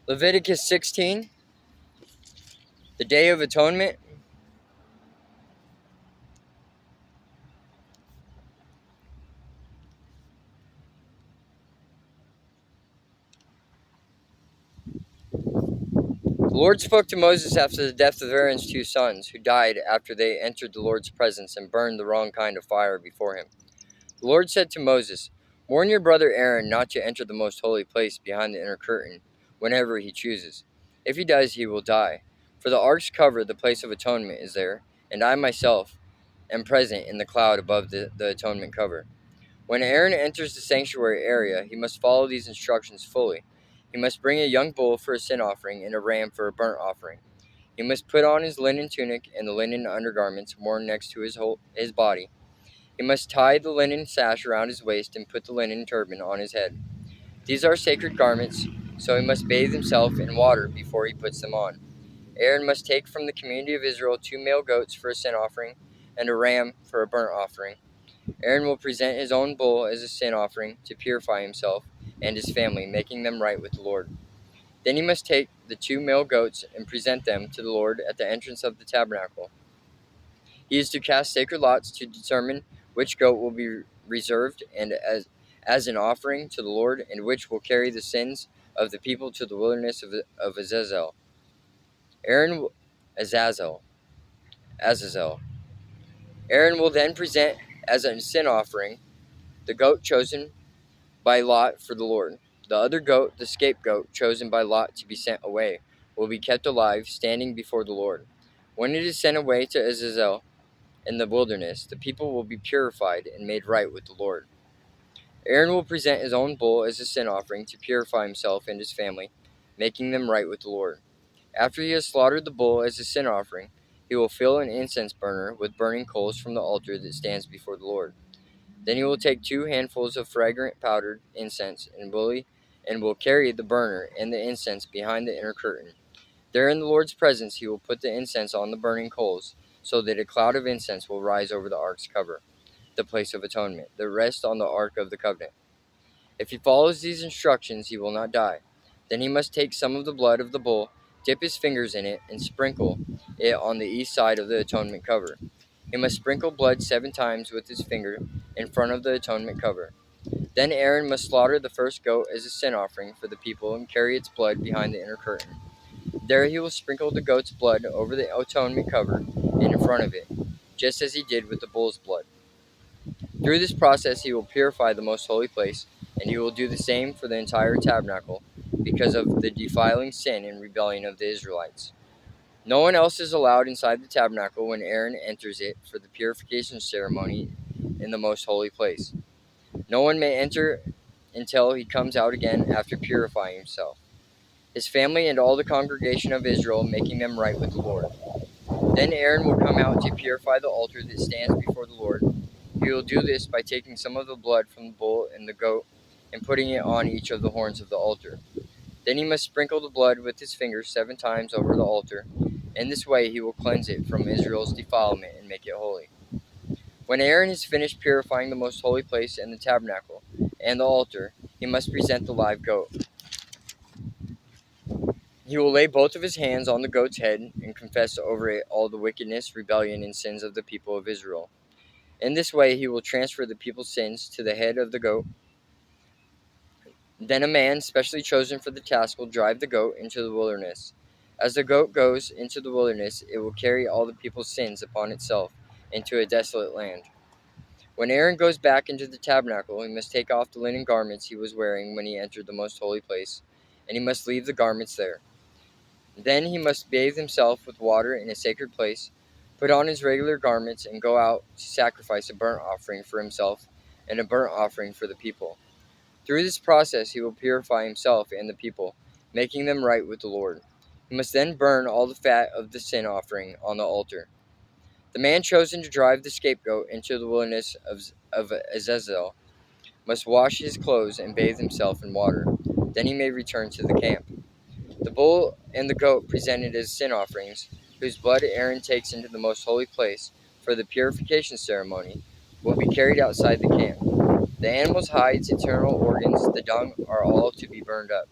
Leviticus 16, the Day of Atonement. The Lord spoke to Moses after the death of Aaron's two sons, who died after they entered the Lord's presence and burned the wrong kind of fire before him. The Lord said to Moses, "Warn your brother Aaron not to enter the most holy place behind the inner curtain whenever he chooses. If he does, he will die. For the ark's cover, the place of atonement, is there, and I myself am present in the cloud above the atonement cover. When Aaron enters the sanctuary area, he must follow these instructions fully. He must bring a young bull for a sin offering and a ram for a burnt offering. He must put on his linen tunic and the linen undergarments worn next to his body. He must tie the linen sash around his waist and put the linen turban on his head. These are sacred garments, so he must bathe himself in water before he puts them on. Aaron must take from the community of Israel 2 male goats for a sin offering and a ram for a burnt offering. Aaron will present his own bull as a sin offering to purify himself and his family, making them right with the Lord. Then he must take the 2 male goats and present them to the Lord at the entrance of the tabernacle. He is to cast sacred lots to determine which goat will be reserved and as an offering to the Lord, and which will carry the sins of the people to the wilderness of Azazel. Azazel. Aaron will then present as a sin offering the goat chosen by lot for the Lord. The other goat, the scapegoat, chosen by lot to be sent away, will be kept alive, standing before the Lord. When it is sent away to Azazel in the wilderness, the people will be purified and made right with the Lord. Aaron will present his own bull as a sin offering to purify himself and his family, making them right with the Lord. After he has slaughtered the bull as a sin offering, he will fill an incense burner with burning coals from the altar that stands before the Lord. Then he will take 2 handfuls of fragrant powdered incense and will carry the burner and the incense behind the inner curtain. There in the Lord's presence he will put the incense on the burning coals, so that a cloud of incense will rise over the ark's cover, the place of atonement, that rests on the ark of the covenant. If he follows these instructions, he will not die. Then he must take some of the blood of the bull, dip his fingers in it, and sprinkle it on the east side of the atonement cover. He must sprinkle blood 7 times with his finger in front of the atonement cover. Then Aaron must slaughter the first goat as a sin offering for the people and carry its blood behind the inner curtain. There he will sprinkle the goat's blood over the atonement cover and in front of it, just as he did with the bull's blood. Through this process he will purify the most holy place, and he will do the same for the entire tabernacle because of the defiling sin and rebellion of the Israelites. No one else is allowed inside the tabernacle when Aaron enters it for the purification ceremony in the most holy place. No one may enter until he comes out again after purifying himself, his family and all the congregation of Israel, making them right with the Lord. Then Aaron will come out to purify the altar that stands before the Lord. He will do this by taking some of the blood from the bull and the goat and putting it on each of the horns of the altar. Then he must sprinkle the blood with his fingers 7 times over the altar. In this way he will cleanse it from Israel's defilement and make it holy. When Aaron has finished purifying the most holy place and the tabernacle and the altar, he must present the live goat. He will lay both of his hands on the goat's head and confess over it all the wickedness, rebellion, and sins of the people of Israel. In this way he will transfer the people's sins to the head of the goat. Then a man specially chosen for the task will drive the goat into the wilderness. As the goat goes into the wilderness, it will carry all the people's sins upon itself into a desolate land. When Aaron goes back into the tabernacle, he must take off the linen garments he was wearing when he entered the most holy place, and he must leave the garments there. Then he must bathe himself with water in a sacred place, put on his regular garments, and go out to sacrifice a burnt offering for himself and a burnt offering for the people. Through this process he will purify himself and the people, making them right with the Lord. He must then burn all the fat of the sin offering on the altar. The man chosen to drive the scapegoat into the wilderness of Azazel must wash his clothes and bathe himself in water. Then he may return to the camp. The bull and the goat presented as sin offerings, whose blood Aaron takes into the most holy place for the purification ceremony, will be carried outside the camp. The animal's hides, internal organs, the dung are all to be burned up.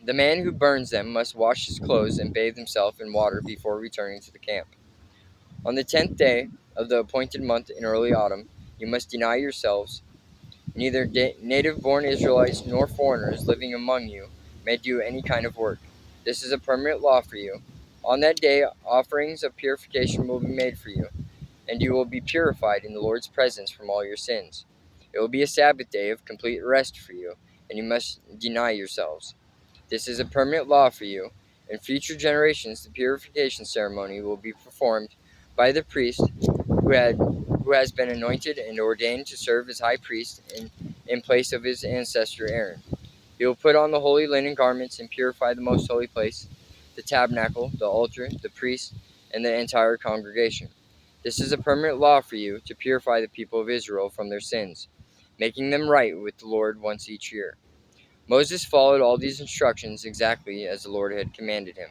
The man who burns them must wash his clothes and bathe himself in water before returning to the camp. On the 10th day of the appointed month in early autumn, you must deny yourselves. Neither native-born Israelites nor foreigners living among you may do any kind of work. This is a permanent law for you. On that day, offerings of purification will be made for you, and you will be purified in the Lord's presence from all your sins. It will be a Sabbath day of complete rest for you, and you must deny yourselves. This is a permanent law for you. In future generations, the purification ceremony will be performed by the priest who has been anointed and ordained to serve as high priest in place of his ancestor Aaron. He will put on the holy linen garments and purify the most holy place, the tabernacle, the altar, the priest, and the entire congregation. This is a permanent law for you to purify the people of Israel from their sins, making them right with the Lord once each year. Moses followed all these instructions exactly as the Lord had commanded him.